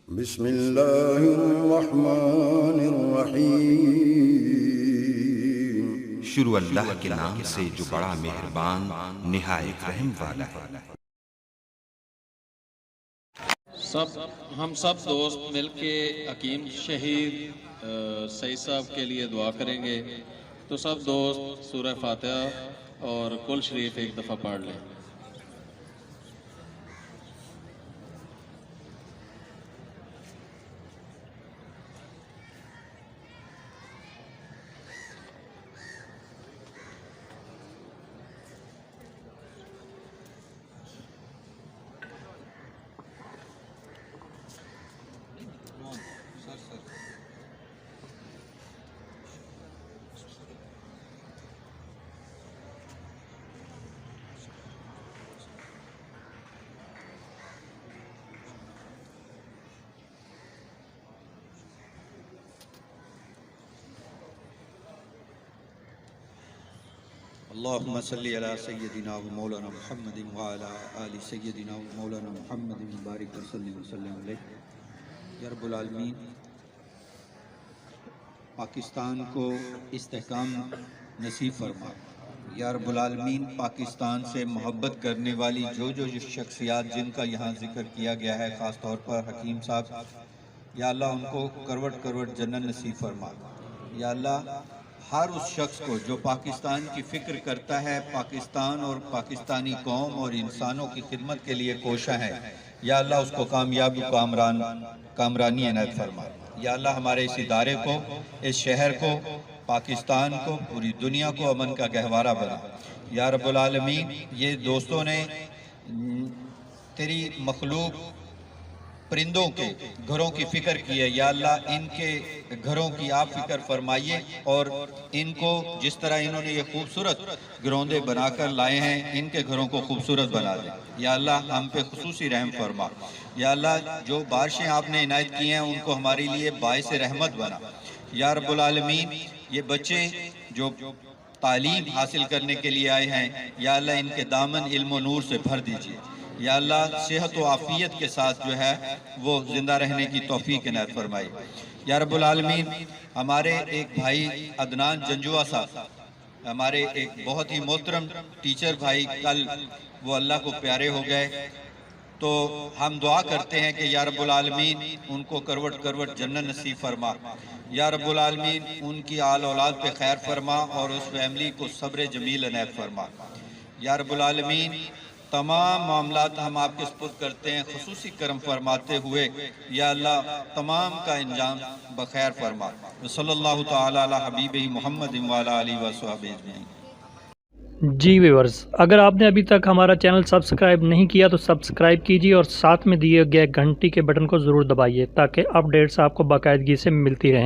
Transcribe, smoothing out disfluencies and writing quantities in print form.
بسم اللہ الرحمن الرحیم۔ شروع اللہ کے نام سے جو بڑا مہربان نہایت رحم والا ہے۔ ہم سب دوست مل کے حکیم شہید سعید صاحب کے لیے دعا کریں گے، تو سب دوست سورہ فاتحہ اور کل شریف ایک دفعہ پڑھ لیں۔ اللہم صلی علی سیدنا و مولانا محمد وعلی آل سیدنا و مولانا محمد مبارک وسلم علیہ۔ یا رب العالمین، پاکستان کو استحکام نصیب فرما۔ یا رب العالمین، پاکستان سے محبت کرنے والی جو شخصیات جن کا یہاں ذکر کیا گیا ہے، خاص طور پر حکیم صاحب، یا اللہ ان کو کروٹ کروٹ جنت نصیب فرما۔ یا اللہ، ہر اس شخص کو جو پاکستان کی فکر کرتا ہے، پاکستان اور پاکستانی قوم اور انسانوں کی خدمت کے لیے کوشاں ہے، یا اللہ اس کو کامیابی کامرانی عنایت فرما۔ یا اللہ، ہمارے اس ادارے کو، اس شہر کو، پاکستان کو، پوری دنیا کو امن کا گہوارہ بنا۔ یا رب العالمین، یہ دوستوں نے تیری مخلوق پرندوں کے گھروں کی فکر کی ہے، یا اللہ ان کے گھروں کی آپ فکر فرمائیے، اور ان کو جس طرح انہوں نے یہ خوبصورت گروندے بنا کر لائے ہیں، ان کے گھروں کو خوبصورت بنا دیں۔ یا اللہ، ہم پہ خصوصی رحم فرما۔ یا اللہ، جو بارشیں آپ نے عنایت کی ہیں ان کو ہمارے لیے باعث رحمت بنا۔ یا رب العالمین، یہ بچے جو تعلیم حاصل کرنے کے لیے آئے ہیں، یا اللہ ان کے دامن علم و نور سے بھر دیجیے۔ یا اللہ، صحت و عافیت کے ساتھ جو ہے وہ زندہ رہنے کی توفیق عنایت فرمائی۔ یا رب العالمین، ہمارے ایک بھائی عدنان جنجوہ صاحب، ہمارے ایک بہت ہی محترم ٹیچر بھائی، کل وہ اللہ کو پیارے ہو گئے، تو ہم دعا کرتے ہیں کہ یا رب العالمین ان کو کروٹ کروٹ جنت نصیب فرما۔ یا رب العالمین ان کی آل اولاد پہ خیر فرما، اور اس فیملی کو صبر جمیل عنایت فرما۔ یا رب العالمین، تمام معاملات ہم آپ کے سپرد کرتے ہیں، خصوصی کرم فرماتے ہوئے یا اللہ تمام کا انجام بخیر فرما۔ صلی اللہ تعالی علی حبیبہ محمد وعلی آلہ وصحبہ اجمعین۔ جی ویورز، اگر آپ نے ابھی تک ہمارا چینل سبسکرائب نہیں کیا تو سبسکرائب کیجیے، اور ساتھ میں دیے گئے گھنٹی کے بٹن کو ضرور دبائیے تاکہ اپڈیٹس آپ کو باقاعدگی سے ملتی رہیں۔